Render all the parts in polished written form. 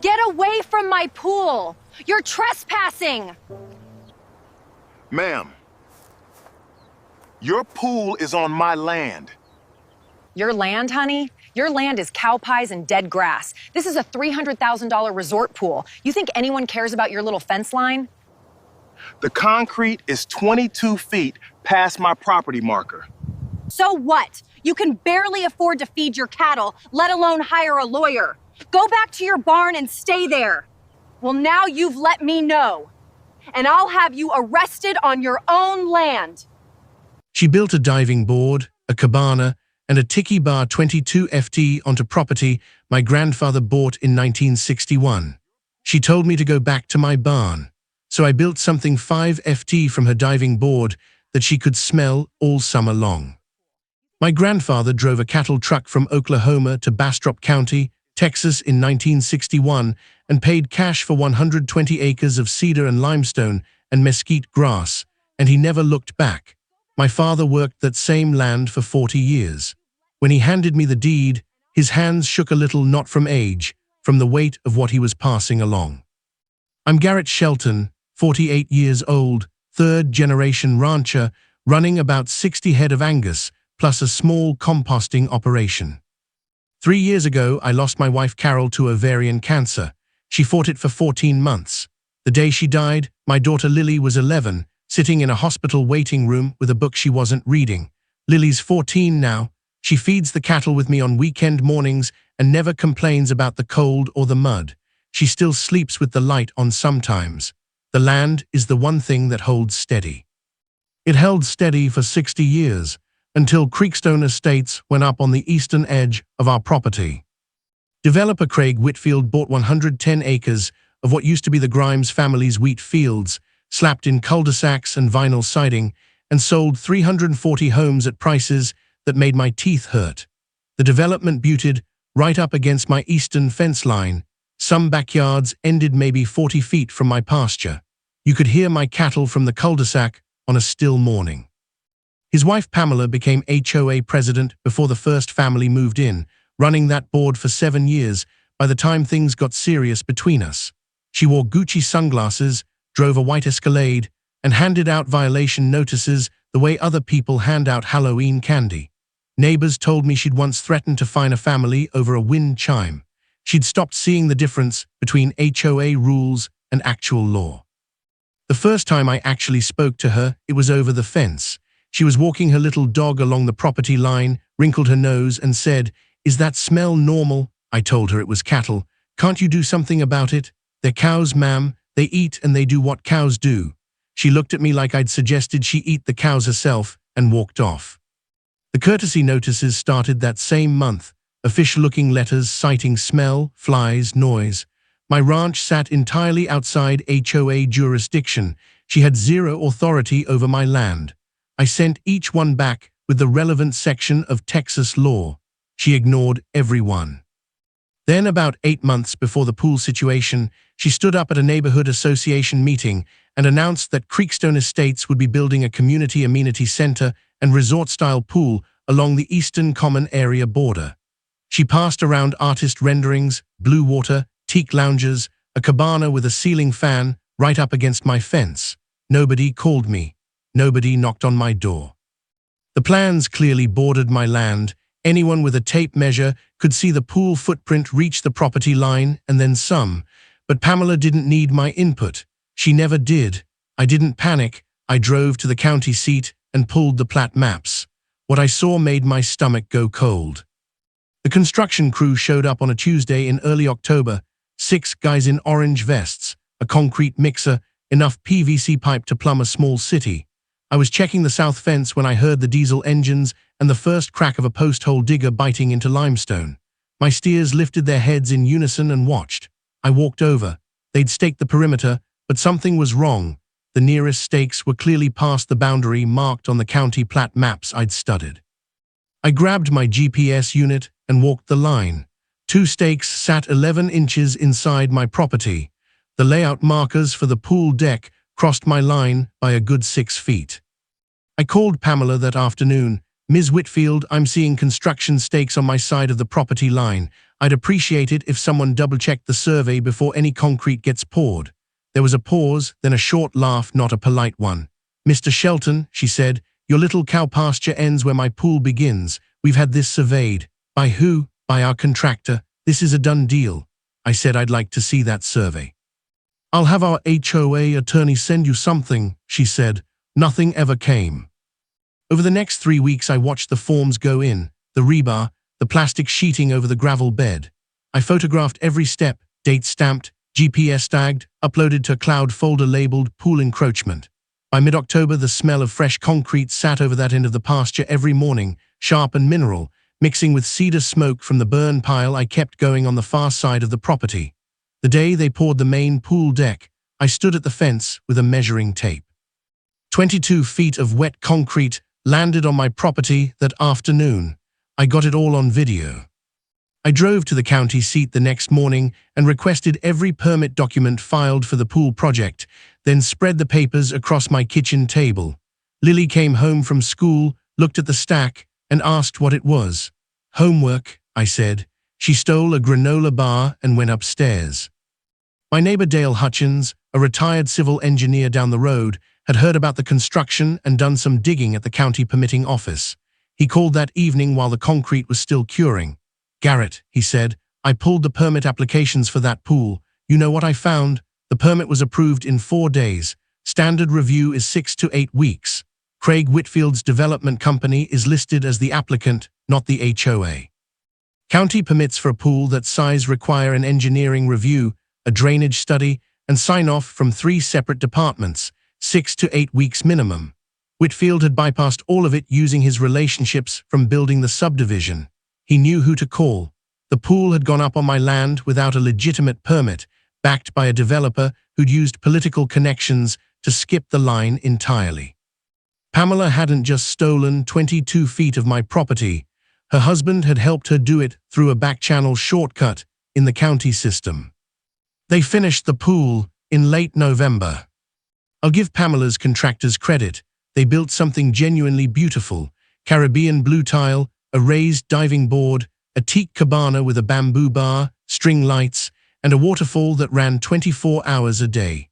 Get away from my pool! You're trespassing! Ma'am, your pool is on my land. Your land, honey? Your land is cow pies and dead grass. This is a $300,000 resort pool. You think anyone cares about your little fence line? The concrete is 22 feet past my property marker. So what? You can barely afford to feed your cattle, let alone hire a lawyer. Go back to your barn and stay there. Well, now you've let me know. And I'll have you arrested on your own land. She built a diving board, a cabana, and a tiki bar 22 FT onto property my grandfather bought in 1961. She told me to go back to my barn, so I built something 5 FT from her diving board that she could smell all summer long. My grandfather drove a cattle truck from Oklahoma to Bastrop County, Texas in 1961 and paid cash for 120 acres of cedar and limestone and mesquite grass, and he never looked back. My father worked that same land for 40 years. When he handed me the deed, his hands shook a little, not from age, from the weight of what he was passing along. I'm Garrett Shelton, 48 years old, third-generation rancher, running about 60 head of Angus, plus a small composting operation. 3 years ago, I lost my wife Carol to ovarian cancer. She fought it for 14 months. The day she died, my daughter Lily was 11, sitting in a hospital waiting room with a book she wasn't reading. Lily's 14 now. She feeds the cattle with me on weekend mornings and never complains about the cold or the mud. She still sleeps with the light on sometimes. The land is the one thing that holds steady. It held steady for 60 years, until Creekstone Estates went up on the eastern edge of our property. Developer Craig Whitfield bought 110 acres of what used to be the Grimes family's wheat fields, slapped in cul-de-sacs and vinyl siding, and sold 340 homes at prices that made my teeth hurt. The development butted right up against my eastern fence line. Some backyards ended maybe 40 feet from my pasture. You could hear my cattle from the cul-de-sac on a still morning. His wife Pamela became HOA president before the first family moved in, running that board for 7 years by the time things got serious between us. She wore Gucci sunglasses, drove a white Escalade, and handed out violation notices the way other people hand out Halloween candy. Neighbors told me she'd once threatened to fine a family over a wind chime. She'd stopped seeing the difference between HOA rules and actual law. The first time I actually spoke to her, it was over the fence. She was walking her little dog along the property line, wrinkled her nose, and said, "Is that smell normal?" I told her it was cattle. "Can't you do something about it?" "They're cows, ma'am. They eat and they do what cows do." She looked at me like I'd suggested she eat the cows herself and walked off. The courtesy notices started that same month, official-looking letters citing smell, flies, noise. My ranch sat entirely outside HOA jurisdiction. She had zero authority over my land. I sent each one back with the relevant section of Texas law. She ignored everyone. Then, about 8 months before the pool situation, she stood up at a neighborhood association meeting and announced that Creekstone Estates would be building a community amenity center and resort-style pool along the eastern common area border. She passed around artist renderings, blue water, teak lounges, a cabana with a ceiling fan right up against my fence. Nobody called me. Nobody knocked on my door. The plans clearly bordered my land. Anyone with a tape measure could see the pool footprint reach the property line and then some. But Pamela didn't need my input. She never did. I didn't panic. I drove to the county seat and pulled the plat maps. What I saw made my stomach go cold. The construction crew showed up on a Tuesday in early October. 6 guys in orange vests, a concrete mixer, enough PVC pipe to plumb a small city. I was checking the south fence when I heard the diesel engines and the first crack of a post-hole digger biting into limestone. My steers lifted their heads in unison and watched. I walked over. They'd staked the perimeter, but something was wrong. The nearest stakes were clearly past the boundary marked on the county plat maps I'd studied. I grabbed my GPS unit and walked the line. 2 stakes sat 11 inches inside my property. The layout markers for the pool deck crossed my line by a good 6 feet. I called Pamela that afternoon, Ms. Whitfield, I'm seeing construction stakes on my side of the property line. I'd appreciate it if someone double-checked the survey before any concrete gets poured. There was a pause, then a short laugh, not a polite one. Mr. Shelton, she said, your little cow pasture ends where my pool begins. We've had this surveyed. By who? By our contractor. This is a done deal. I said I'd like to see that survey. I'll have our HOA attorney send you something, she said. Nothing ever came. Over the next 3 weeks, I watched the forms go in, the rebar, the plastic sheeting over the gravel bed. I photographed every step, date stamped, GPS tagged, uploaded to a cloud folder labeled pool encroachment. By mid-October, the smell of fresh concrete sat over that end of the pasture every morning, sharp and mineral, mixing with cedar smoke from the burn pile I kept going on the far side of the property. The day they poured the main pool deck, I stood at the fence with a measuring tape. 22 feet of wet concrete landed on my property that afternoon. I got it all on video. I drove to the county seat the next morning and requested every permit document filed for the pool project, then spread the papers across my kitchen table. Lily came home from school, looked at the stack, and asked what it was. Homework, I said. She stole a granola bar and went upstairs. My neighbor Dale Hutchins, a retired civil engineer down the road, had heard about the construction and done some digging at the county permitting office. He called that evening while the concrete was still curing. Garrett, he said, I pulled the permit applications for that pool. You know what I found? The permit was approved in 4 days. Standard review is 6 to 8 weeks. Craig Whitfield's development company is listed as the applicant, not the HOA. County permits for a pool that size require an engineering review, a drainage study, and sign-off from 3 separate departments, 6 to 8 weeks minimum. Whitfield had bypassed all of it using his relationships from building the subdivision. He knew who to call. The pool had gone up on my land without a legitimate permit, backed by a developer who'd used political connections to skip the line entirely. Pamela hadn't just stolen 22 feet of my property. Her husband had helped her do it through a back-channel shortcut in the county system. They finished the pool in late November. I'll give Pamela's contractors credit. They built something genuinely beautiful. Caribbean blue tile, a raised diving board, a teak cabana with a bamboo bar, string lights, and a waterfall that ran 24 hours a day.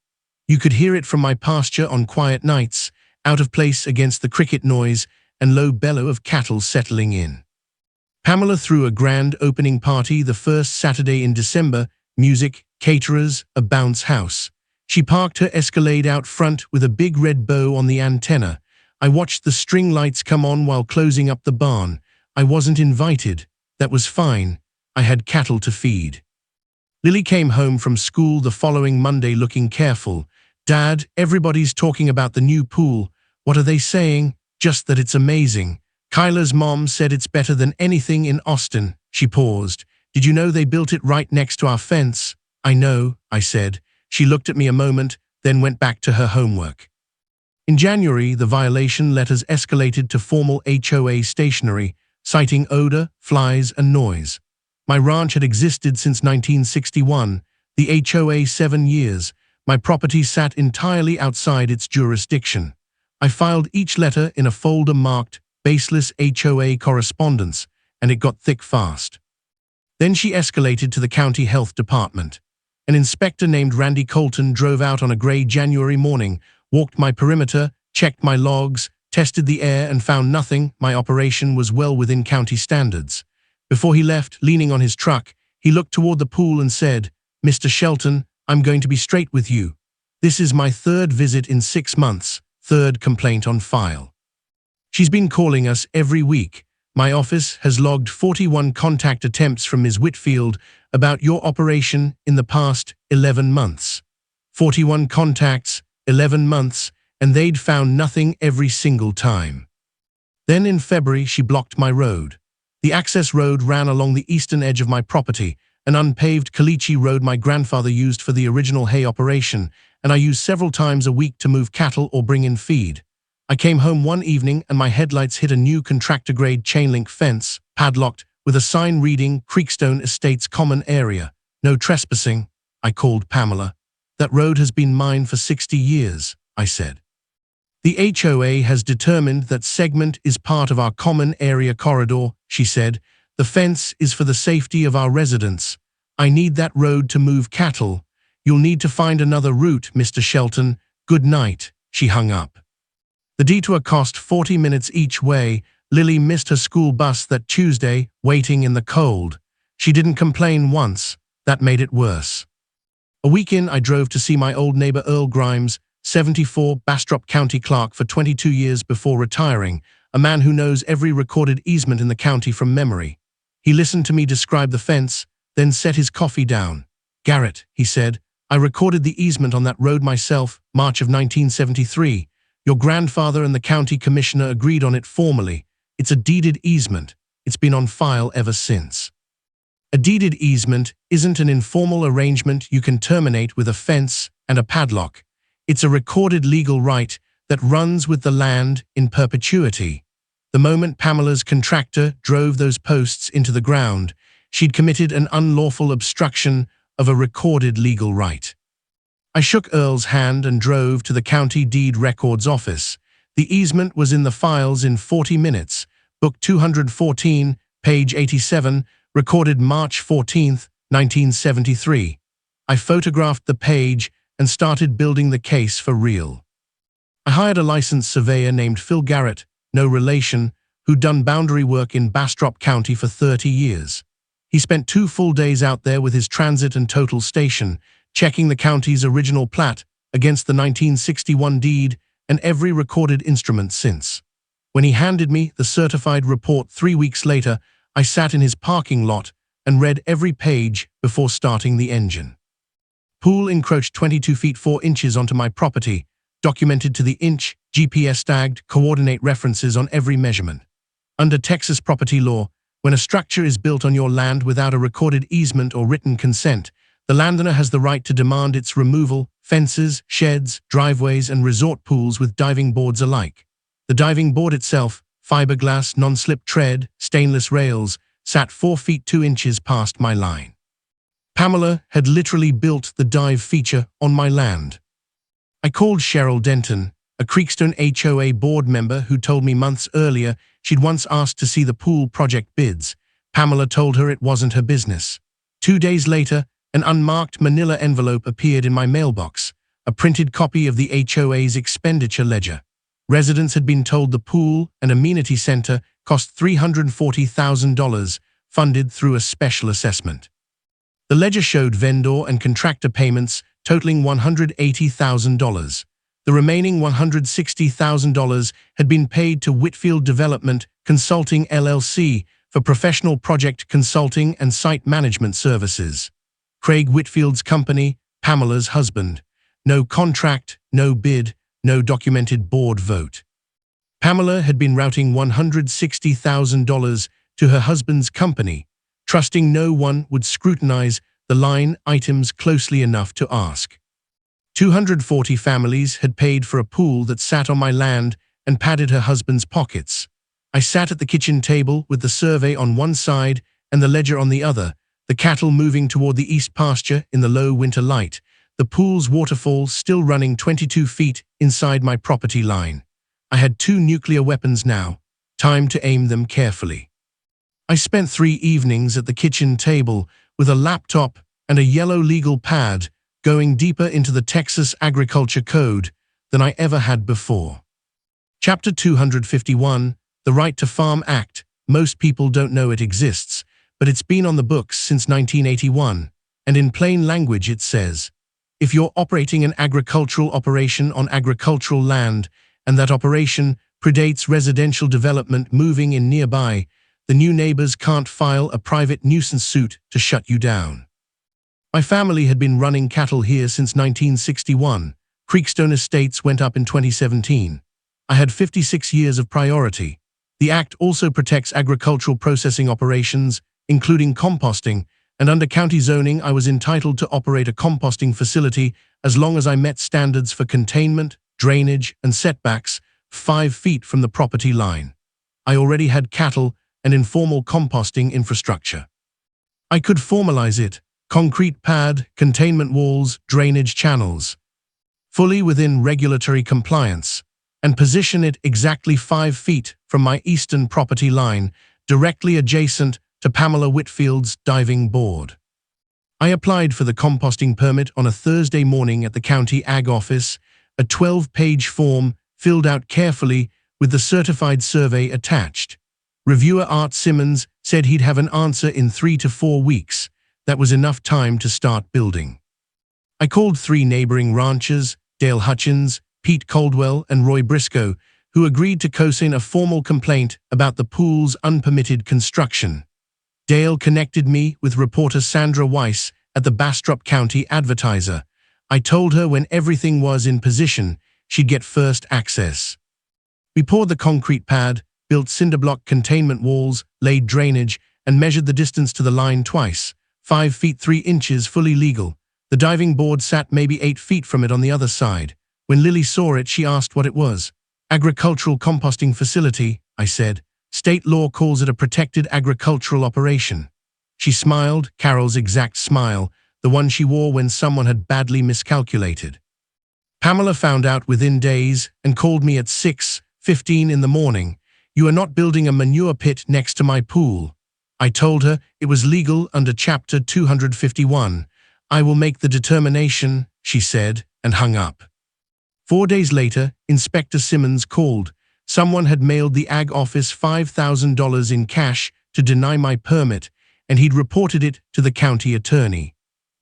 You could hear it from my pasture on quiet nights, out of place against the cricket noise and low bellow of cattle settling in. Pamela threw a grand opening party the first Saturday in December, music, caterers, a bounce house. She parked her Escalade out front with a big red bow on the antenna. I watched the string lights come on while closing up the barn. I wasn't invited. That was fine. I had cattle to feed. Lily came home from school the following Monday looking careful. Dad, everybody's talking about the new pool. What are they saying? Just that it's amazing. Kyla's mom said it's better than anything in Austin. She paused. Did you know they built it right next to our fence? I know, I said. She looked at me a moment, then went back to her homework. In January, the violation letters escalated to formal HOA stationery, citing odor, flies, and noise. My ranch had existed since 1961, the HOA 7 years. My property sat entirely outside its jurisdiction. I filed each letter in a folder marked Baseless HOA Correspondence, and it got thick fast. Then she escalated to the county health department. An inspector named Randy Colton drove out on a gray January morning, walked my perimeter, checked my logs, tested the air, and found nothing. My operation was well within county standards. Before he left, leaning on his truck, he looked toward the pool and said, Mr. Shelton, I'm going to be straight with you. This is my 3rd visit in 6 months, 3rd complaint on file. She's been calling us every week. My office has logged 41 contact attempts from Ms. Whitfield about your operation in the past 11 months. 41 contacts, 11 months, and they'd found nothing every single time. Then in February, she blocked my road. The access road ran along the eastern edge of my property, an unpaved caliche road my grandfather used for the original hay operation, and I used several times a week to move cattle or bring in feed. I came home one evening and my headlights hit a new contractor-grade chain-link fence, padlocked, with a sign reading Creekstone Estates Common Area. No trespassing, I called Pamela. That road has been mine for 60 years, I said. The HOA has determined that segment is part of our common area corridor, she said. The fence is for the safety of our residents. I need that road to move cattle. You'll need to find another route, Mr. Shelton. Good night. She hung up. The detour cost 40 minutes each way. Lily missed her school bus that Tuesday, waiting in the cold. She didn't complain once. That made it worse. A week in, I drove to see my old neighbor Earl Grimes, 74, Bastrop County clerk for 22 years before retiring, a man who knows every recorded easement in the county from memory. He listened to me describe the fence, then set his coffee down. "Garrett," he said, "I recorded the easement on that road myself, March of 1973. Your grandfather and the county commissioner agreed on it formally. It's a deeded easement. It's been on file ever since." A deeded easement isn't an informal arrangement you can terminate with a fence and a padlock. It's a recorded legal right that runs with the land in perpetuity. The moment Pamela's contractor drove those posts into the ground, she'd committed an unlawful obstruction of a recorded legal right. I shook Earl's hand and drove to the county deed records office. The easement was in the files in 40 minutes. Book 214, page 87, recorded March 14, 1973. I photographed the page and started building the case for real. I hired a licensed surveyor named Phil Garrett, no relation, who'd done boundary work in Bastrop County for 30 years. He spent 2 full days out there with his transit and total station, checking the county's original plat against the 1961 deed and every recorded instrument since. When he handed me the certified report 3 weeks later, I sat in his parking lot and read every page before starting the engine. Pool encroached 22 feet 4 inches onto my property, documented to the inch, GPS-tagged, coordinate references on every measurement. Under Texas property law, when a structure is built on your land without a recorded easement or written consent, the landowner has the right to demand its removal, fences, sheds, driveways, and resort pools with diving boards alike. The diving board itself, fiberglass, non-slip tread, stainless rails, sat 4 feet 2 inches past my line. Pamela had literally built the dive feature on my land. I called Cheryl Denton, a Creekstone HOA board member who told me months earlier she'd once asked to see the pool project bids. Pamela told her it wasn't her business. 2 days later, an unmarked manila envelope appeared in my mailbox, a printed copy of the HOA's expenditure ledger. Residents had been told the pool and amenity center cost $340,000, funded through a special assessment. The ledger showed vendor and contractor payments totaling $180,000. The remaining $160,000 had been paid to Whitfield Development Consulting LLC for professional project consulting and site management services. Craig Whitfield's company, Pamela's husband. No contract, no bid, no documented board vote. Pamela had been routing $160,000 to her husband's company, trusting no one would scrutinize the line items closely enough to ask. 240 families had paid for a pool that sat on my land and padded her husband's pockets. I sat at the kitchen table with the survey on one side and the ledger on the other, the cattle moving toward the east pasture in the low winter light, the pool's waterfall still running 22 feet inside my property line. I had 2 nuclear weapons now, time to aim them carefully. I spent 3 evenings at the kitchen table with a laptop and a yellow legal pad, going deeper into the Texas Agriculture Code than I ever had before. Chapter 251, the Right to Farm Act. Most people don't know it exists, but it's been on the books since 1981, and in plain language it says, if you're operating an agricultural operation on agricultural land, and that operation predates residential development moving in nearby, the new neighbors can't file a private nuisance suit to shut you down. My family had been running cattle here since 1961. Creekstone Estates went up in 2017. I had 56 years of priority. The Act also protects agricultural processing operations, including composting, and under county zoning I was entitled to operate a composting facility as long as I met standards for containment, drainage, and setbacks 5 feet from the property line. I already had cattle and informal composting infrastructure. I could formalize it, concrete pad, containment walls, drainage channels. Fully within regulatory compliance. and position it exactly 5 feet from my eastern property line, directly adjacent to Pamela Whitfield's diving board. I applied for the composting permit on a Thursday morning at the county ag office, a 12-page form filled out carefully with the certified survey attached. Reviewer Art Simmons said he'd have an answer in 3 to 4 weeks. That was enough time to start building. I called 3 neighboring ranchers, Dale Hutchins, Pete Caldwell, and Roy Briscoe, who agreed to co-sign a formal complaint about the pool's unpermitted construction. Dale connected me with reporter Sandra Weiss at the Bastrop County Advertiser. I told her when everything was in position, she'd get first access. We poured the concrete pad, built cinderblock containment walls, laid drainage, and measured the distance to the line twice, 5 feet 3 inches, fully legal. The diving board sat maybe 8 feet from it on the other side. When Lily saw it, she asked what it was. Agricultural composting facility, I said. State law calls it a protected agricultural operation. She smiled, Carol's exact smile, the one she wore when someone had badly miscalculated. Pamela found out within days and called me at 6:15 in the morning. You are not building a manure pit next to my pool. I told her it was legal under Chapter 251. I will make the determination, she said, and hung up. 4 days later, Inspector Simmons called. Someone had mailed the ag office $5,000 in cash to deny my permit, and he'd reported it to the county attorney.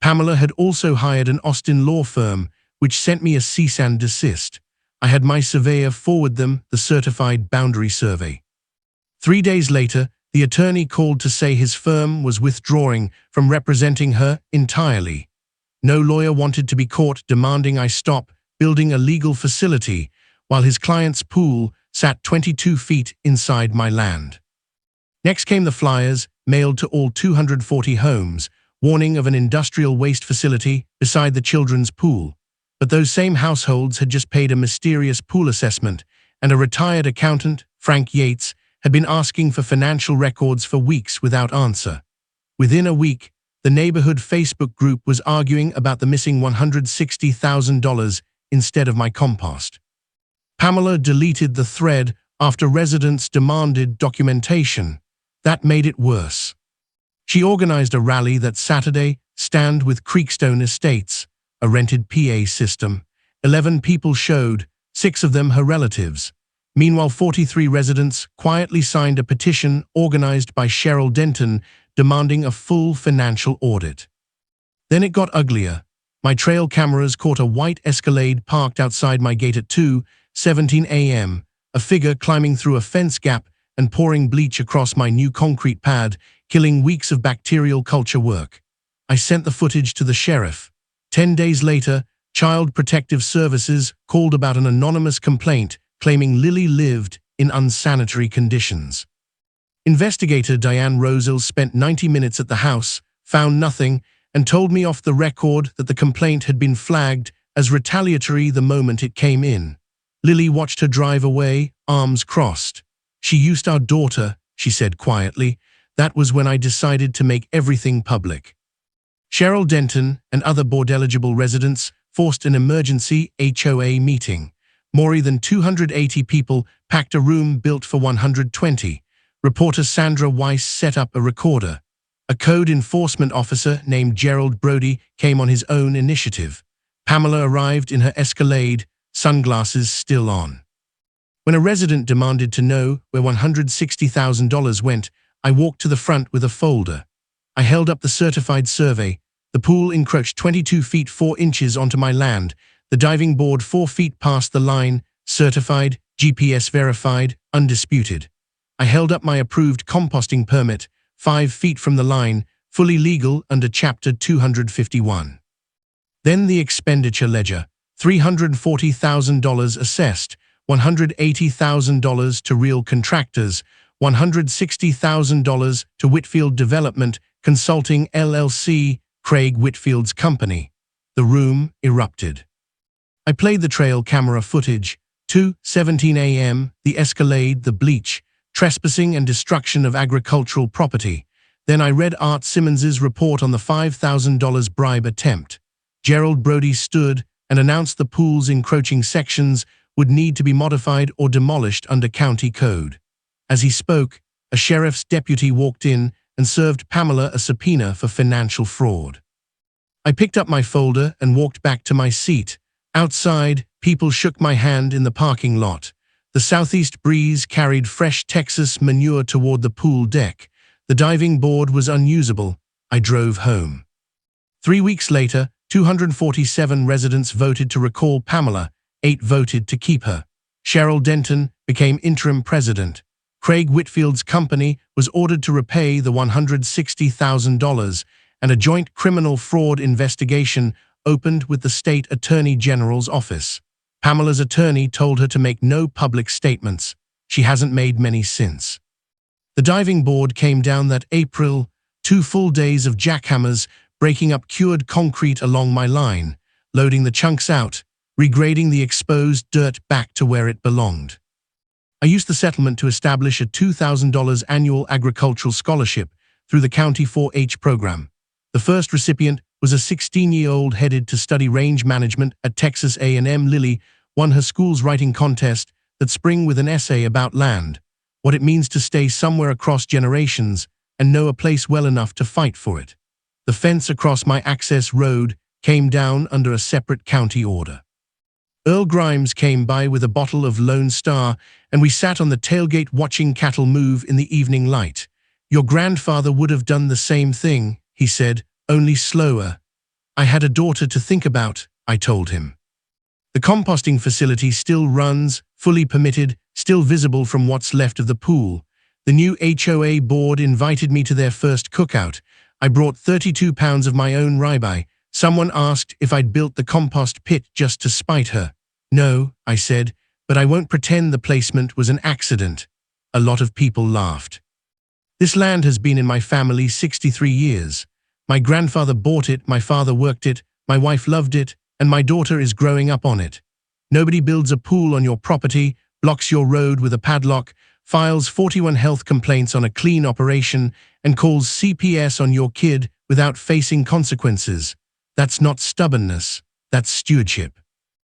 Pamela had also hired an Austin law firm, which sent me a cease and desist. I had my surveyor forward them the certified boundary survey. 3 days later, the attorney called to say his firm was withdrawing from representing her entirely. No lawyer wanted to be caught demanding I stop building a legal facility while his client's pool sat 22 feet inside my land. Next came the flyers, mailed to all 240 homes, warning of an industrial waste facility beside the children's pool. But those same households had just paid a mysterious pool assessment, and a retired accountant, Frank Yates, had been asking for financial records for weeks without answer. Within a week, the neighborhood Facebook group was arguing about the missing $160,000 instead of my compost. Pamela deleted the thread after residents demanded documentation. That made it worse. She organized a rally that Saturday, stand with Creekstone Estates, a rented PA system. 11 people showed, 6 of them her relatives. Meanwhile, 43 residents quietly signed a petition organized by Cheryl Denton demanding a full financial audit. Then it got uglier. My trail cameras caught a white Escalade parked outside my gate at 2:17 a.m., a figure climbing through a fence gap and pouring bleach across my new concrete pad, killing weeks of bacterial culture work. I sent the footage to the sheriff. 10 days later, Child Protective Services called about an anonymous complaint claiming Lily lived in unsanitary conditions. Investigator Diane Rosell spent 90 minutes at the house, found nothing, and told me off the record that the complaint had been flagged as retaliatory the moment it came in. Lily watched her drive away, arms crossed. She used our daughter, she said quietly. That was when I decided to make everything public. Cheryl Denton and other board-eligible residents forced an emergency HOA meeting. More than 280 people packed a room built for 120. Reporter Sandra Weiss set up a recorder. A code enforcement officer named Gerald Brody came on his own initiative. Pamela arrived in her Escalade, sunglasses still on. When a resident demanded to know where $160,000 went, I walked to the front with a folder. I held up the certified survey. The pool encroached 22 feet 4 inches onto my land, the diving board 4 feet past the line, certified, GPS verified, undisputed. I held up my approved composting permit, 5 feet from the line, fully legal under Chapter 251. Then the expenditure ledger, $340,000 assessed, $180,000 to real contractors, $160,000 to Whitfield Development Consulting LLC, Craig Whitfield's company. The room erupted. I played the trail camera footage, 2:17 a.m., the Escalade, the bleach, trespassing and destruction of agricultural property. Then I read Art Simmons's report on the $5,000 bribe attempt. Gerald Brody stood and announced the pool's encroaching sections would need to be modified or demolished under county code. As he spoke, a sheriff's deputy walked in and served Pamela a subpoena for financial fraud. I picked up my folder and walked back to my seat. Outside, people shook my hand in the parking lot. The southeast breeze carried fresh Texas manure toward the pool deck. The diving board was unusable. I drove home. 3 weeks later, 247 residents voted to recall Pamela. 8 voted to keep her. Cheryl Denton became interim president. Craig Whitfield's company was ordered to repay the $160,000, and a joint criminal fraud investigation opened with the state attorney general's office. Pamela's attorney told her to make no public statements. She hasn't made many since. The diving board came down that April, 2 full days of jackhammers breaking up cured concrete along my line, loading the chunks out, regrading the exposed dirt back to where it belonged. I used the settlement to establish a $2,000 annual agricultural scholarship through the county 4-H program. The first recipient was a 16-year-old headed to study range management at Texas A&M. Lily won her school's writing contest that spring with an essay about land, what it means to stay somewhere across generations and know a place well enough to fight for it. The fence across my access road came down under a separate county order. Earl Grimes came by with a bottle of Lone Star, and we sat on the tailgate watching cattle move in the evening light. "Your grandfather would have done the same thing," he said, "only slower." "I had a daughter to think about," I told him. The composting facility still runs, fully permitted, still visible from what's left of the pool. The new HOA board invited me to their first cookout. I brought 32 pounds of my own ribeye. Someone asked if I'd built the compost pit just to spite her. "No," I said, "but I won't pretend the placement was an accident." A lot of people laughed. This land has been in my family 63 years. My grandfather bought it, my father worked it, my wife loved it, and my daughter is growing up on it. Nobody builds a pool on your property, blocks your road with a padlock, files 41 health complaints on a clean operation, and calls CPS on your kid without facing consequences. That's not stubbornness, that's stewardship.